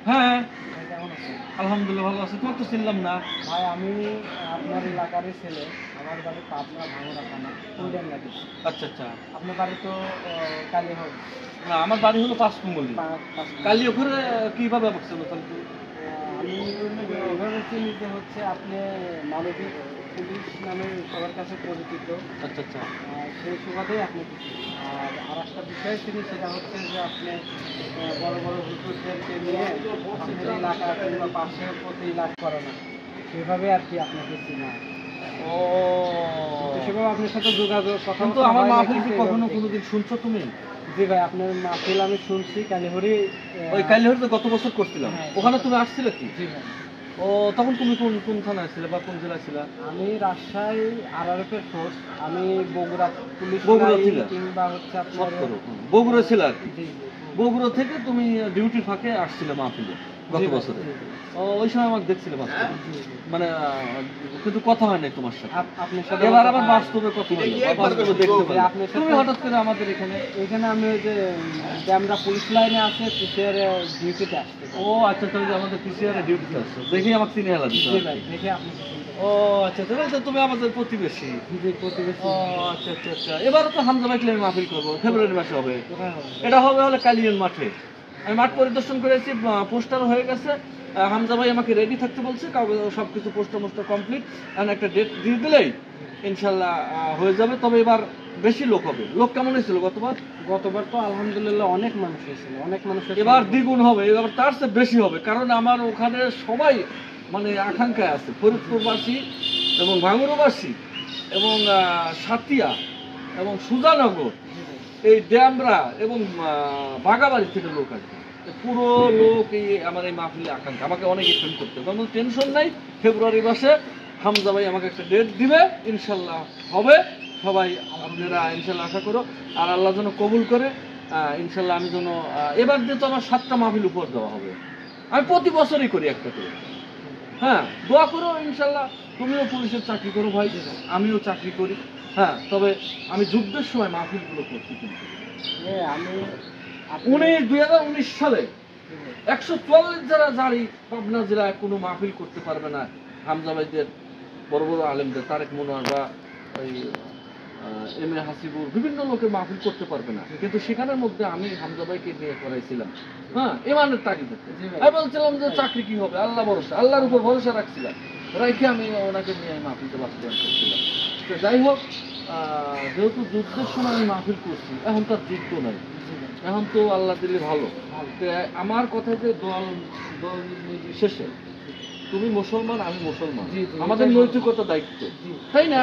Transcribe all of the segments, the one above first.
হ্যাঁ, আলহামদুলিল্লাহ ভালো আছি। তোমার তো চিনলাম না। ভাই আমি আপনার এলাকারই ছেলে। আমার বাড়ি পাবনা ভাঙড়া থানা কুইডেন লাগে। আচ্ছা আচ্ছা। আপনার বাড়ি তো কালীহর। না, আমার বাড়ি হলো পাঁচকুমলি। কালিয়াপুরে কিভাবে বসছিল তাহলে তুমি? আমি এভাবে চিনি যে হচ্ছে আপনি মানবিক পুলিশ নামে সবার কাছে পরিচিত। আচ্ছা আচ্ছা। সেই সুবাদেই আপনি কিছু। আর একটা বিষয় চিনি, সেটা হচ্ছে যে আপনি বড় বড় হুজুরদেরকে নিয়ে আপনার এলাকা কিংবা পাশের প্রতি লাভ করানো, সেভাবে আর কি আপনাকে চিনা। ও, সেভাবে আপনার সাথে যোগাযোগ কথা কিন্তু আমার মাহফিল কি কখনো কোনোদিন শুনছো তুমি? জি ভাই, আপনার মাহফিল আমি শুনছি কালীহরি। ওই কালিয়াপুরে তো গত বছর করছিলাম, ওখানে তুমি আসছিলে কি? জি ভাই। ও, তখন তুমি কোন কোন থানায় ছিলে বা কোন জেলায় ছিলা? আমি রাজশাহী আরআরএফের ফোর্স। আমি বগুড়া পুলিশ বগুড়া লাইন ছিলা? কিংবা হচ্ছে আপনার বগুড়া ছিল আর কি। জি বগুড়া থেকে তুমি ডিউটির ফাঁকে আসছিলে মাহফিলে গত বছরে? ও, ওই সময় আমাকে দেখছিলে বাস্তবে, মানে কিন্তু কথা হয় নাই তোমার সাথে। আপনার সাথে এবার আবার বাস্তবে কথা হলো, বাস্তবে দেখতে পাই। আপনার তুমি সাথে হঠাৎ করে আমাদের এখানে? এখানে আমি ওই যে আমরা পুলিশ লাইনে আছে পিসিআর ডিউটিতে আসছি। ও আচ্ছা, তাহলে আমাদের পিসিআর ডিউটিতে আসছো দেখি আমাকে চিনে হেলা দিচ্ছ। জি ভাই, দেখে আপনি। ও আচ্ছা, তাহলে তো তুমি আমাদের প্রতিবেশী। জি প্রতিবেশী। ও আচ্ছা আচ্ছা আচ্ছা। এবারও তো হামজা ভাই ক্লেমে মাহফিল করবো, ফেব্রুয়ারি মাসে হবে। কোথায় হবে? এটা হবে হলে কালিয়ান মাঠে। আমি মাঠ পরিদর্শন করেছি, পোস্টার হয়ে গেছে। হামজা ভাই আমাকে রেডি থাকতে বলছে, কাউকে সবকিছু পোস্টার কমপ্লিট, আর একটা ডেট দিয়ে দিলেই ইনশাল্লাহ হয়ে যাবে। তবে এবার বেশি লোক হবে। লোক কেমন হয়েছিল গতবার? গতবার তো আলহামদুলিল্লাহ অনেক মানুষ হয়েছিল, অনেক মানুষ। এবার দ্বিগুণ হবে, এবার তার চেয়ে বেশি হবে। কারণ আমার ওখানে সবাই মানে আকাঙ্ক্ষায় আছে, ফরিদপুরবাসী এবং ভাঙড়াবাসী এবং সাতিয়া এবং সুজানগর, এই ড্যামরা এবং বাগাবাড়ি থেকে লোক আসবে। পুরো লোক এই আমার এই মাহফিলে আকাঙ্ক্ষা, আমাকে অনেক ফোন করতে হবে। কোনো টেনশন নাই, ফেব্রুয়ারি মাসে হামজা ভাই আমাকে একটা ডেট দিবে, ইনশাল্লাহ হবে। সবাই আপনারা ইনশাল্লাহ আশা করো, আর আল্লাহ যেন কবুল করে। ইনশাল্লাহ আমি যেন এবার দিয়ে তো আমার 7টা মাহফিল উপহার দেওয়া হবে। আমি প্রতি বছরই করি একটা করে। হ্যাঁ, দোয়া করো ইনশাল্লাহ। তুমিও পুলিশের চাকরি করো ভাই, আমিও চাকরি করি। হ্যাঁ, তবে আমি যুদ্ধের সময় মাহফিলগুলো করছি কিন্তু। আমি 2019 সালে 144 যারা জারি পাবনা জেলায় কোনো মাহফিল করতে পারবে না হামজা ভাইদের, বড় বড় আলেমদের, তারেক মনোয়ার বা ওই এম এ হাসিবুর, বিভিন্ন লোকের মাহফিল করতে পারবে না। কিন্তু সেখানের মধ্যে আমি হামজা ভাইকে নিয়ে করাইছিলাম। হ্যাঁ, ইমানের তাগিদে। আমি বলছিলাম যে চাকরি কি হবে, আল্লাহ ভরসা, আল্লাহর উপর ভরসা রাখছিলাম, রাইখে আমি ওনাকে নিয়ে মাহফিলটা বাস্তবায়ন করছিলাম। তো যাই হোক, যেহেতু যুদ্ধের সময় আমি মাহফিল করছি, এখন তার যুদ্ধ নাই, এখন তো আল্লাহ দিলে ভালো। আমার কথা যে দল দল শেষে তুমি মুসলমান, আমি মুসলমান, আমাদের নৈতিকতা দায়িত্ব, তাই না?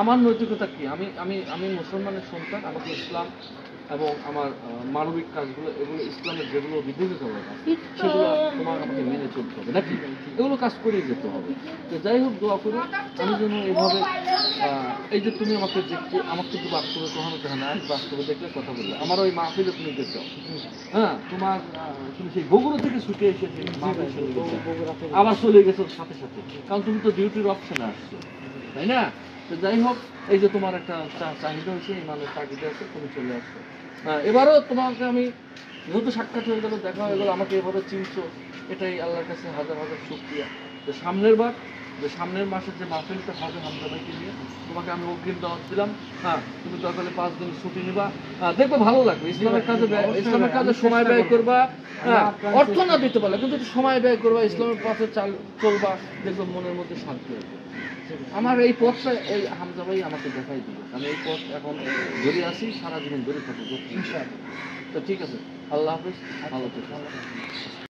আমার নৈতিকতা কি? আমি আমি আমি মুসলমানের সন্তান, আমাকে ইসলাম এবং আমার মানবিক কাজগুলো, এগুলো ইসলামের যেগুলো বিধিবিধান আছে সেগুলো তোমার আমাকে মেনে চলতে হবে নাকি? এগুলো কাজ করেই যেতে হবে। তো যাই হোক, দোয়া করো আমি যেন এভাবে, এই যে তুমি আমাকে দেখতে, আমাকে কিন্তু বাস্তবে কখনো দেখে না, বাস্তবে দেখলে কথা বললে আমার ওই মাহফিলে তুমি গেছো। হ্যাঁ, তোমার তুমি সেই বগুড়া থেকে ছুটে এসে আবার চলে গেছো সাথে সাথে, কারণ তুমি তো ডিউটির অপশনে আসছো, তাই না? তো যাই হোক, এই যে তোমার একটা চাহিদা হয়েছে, ইমানের তাগিদে আছে, তুমি চলে আসছো। এবারও তোমাকে আমি যেহেতু সাক্ষাৎ হয়ে গেল, দেখা হয়ে গেল, আমাকে এভাবে চিনছো, এটাই আল্লাহর কাছে হাজার হাজার শুকরিয়া। তো সামনের বার, যে সামনের মাসের যে মাহফিলটা হবে হামজা ভাইকে নিয়ে, তোমাকে আমি অগ্রিম দাওয়াত দিলাম। হ্যাঁ, তুমি তাহলে 5 দিন ছুটি নিবা, দেখবে ভালো লাগবে। ইসলামের কাজে সময় ব্যয় করবা। হ্যাঁ, অর্থ না দিতে পারলে কিন্তু সময় ব্যয় করবা, ইসলামের পথে চলবা, দেখবে মনের মধ্যে শান্তি হবে। আমার এই পথটা এই হামজা ভাই আমাকে দেখাই দিবে। আমি এই পথ এখন ধরে আসি, সারা জীবন ধরে থাকবো। তো ঠিক আছে, আল্লাহ হাফেজ, ভালো থেকো।